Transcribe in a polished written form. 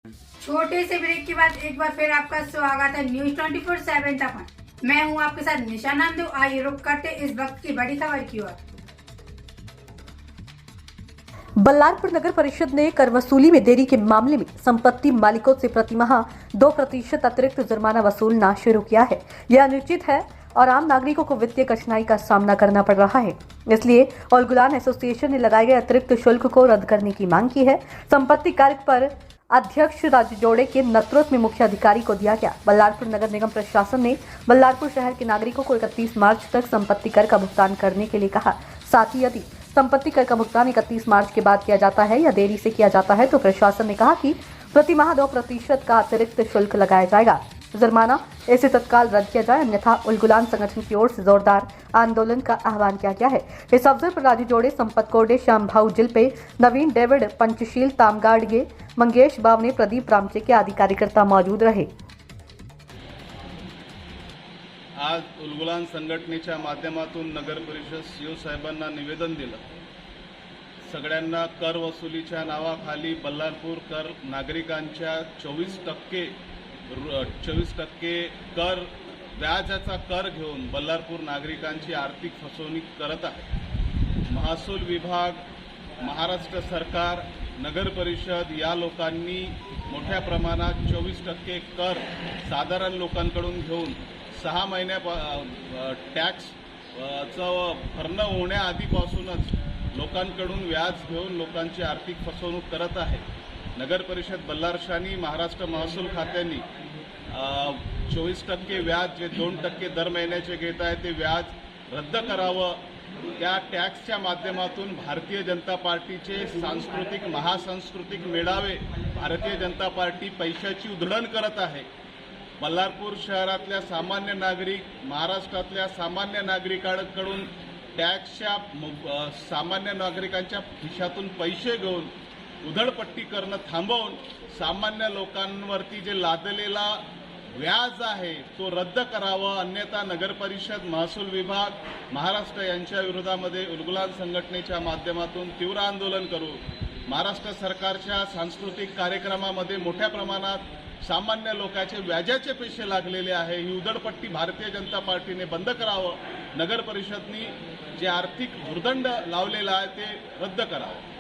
छोटे से ब्रेक के बाद एक बार फिर आपका स्वागत है न्यूज 24/7 तक। मैं हूं आपके साथ निशा नामदेव। आइए रुक करते इस वक्त की बड़ी खबर की ओर। बल्लारपुर नगर परिषद ने कर वसूली में देरी के मामले में संपत्ति मालिकों से प्रतिमाह 2% अतिरिक्त जुर्माना वसूलना शुरू किया है। यह अनुचित है और आम नागरिकों को वित्तीय कठिनाई का सामना करना पड़ रहा है। इसलिए उलगुलान एसोसिएशन ने लगाए गए अतिरिक्त शुल्क को रद्द करने की मांग की है। संपत्ति कार्य पर अध्यक्ष राजू जोड़े के नेतृत्व में मुख्य अधिकारी को दिया गया। बल्लारपुर नगर निगम प्रशासन ने बल्लारपुर शहर के नागरिकों को 31 मार्च तक संपत्ति कर का भुगतान करने के लिए कहा। साथ ही यदि संपत्ति कर का भुगतान 31 मार्च के बाद किया जाता है या देरी से किया जाता है तो प्रशासन ने कहा कि प्रति माह 2% का अतिरिक्त शुल्क लगाया जाएगा। जुर्माना इसे तत्काल रद्द किया जाए, अन्यथा उलगुलान संगठन की ओर से जोरदार आंदोलन का आह्वान किया गया है। इस अवसर पर राजू जोड़े, संपत कोरडे, श्याम भाऊ जिलपे, नवीन डेविड, पंचशील तामगाड़गे, मंगेश बावने, प्रदीप रामचे के आदि कार्यकर्ता मौजूद रहे। आज उलगुलान संघटनेच्या माध्यमातून नगर परिषद सीओ साहेबांना निवेदन दिलं। सगळ्यांना कर वसुलीच्या नावाखाली बल्लारपूर कर नागरिकांच्या 24% कर व्याजाचा कर घेऊन बल्लारपूर नागरिकांची आर्थिक फसवणूक करत आहे। महसूल विभाग, महाराष्ट्र सरकार, नगर परिषद या लोकांनी मोठ्या प्रमाणात 24% कर साधारण लोकांकडून घेऊन 6 महिन्या टॅक्स भरणं होण्याआधीपासूनच लोकांकडून व्याज घेऊन लोकांची आर्थिक फसवणूक करत आहे। नगर परिषद बल्लारशानी महाराष्ट्र महसूल खात्याने 24% व्याज जे 2% दर महिन्याचे घेत आहे ते व्याज रद्द करावं। त्या टॅक्सच्या माध्यमातून भारतीय जनता पार्टीचे महासांस्कृतिक मेळावे भारतीय जनता पार्टी पैशाची उधळण करत आहे। बल्लारपूर शहरातल्या सामान्य नागरिक, महाराष्ट्रातल्या सामान्य नागरिकांकडून टॅक्सच्या सामान्य नागरिकांच्या खिशातून पैसे घेऊन उधळपट्टी करणं थांबवून सामान्य लोकांवरती जे लादलेला व्याज आहे तो रद्द करावं, अन्यथा नगर परिषद, महसूल विभाग, महाराष्ट्र यांच्या विरोधामध्ये उलगुलान संघटनेच्या माध्यमातून तीव्र आंदोलन करू। महाराष्ट्र सरकारच्या सांस्कृतिक कार्यक्रमामध्ये मोठ्या प्रमाणात सामान्य लोकांचे व्याजाचे पैसे लागलेले आहे। ही उधळपट्टी भारतीय जनता पार्टीने बंद करावं। नगर परिषदनी जे आर्थिक भुर्दंड लावलेला आहे ते रद्द करावं।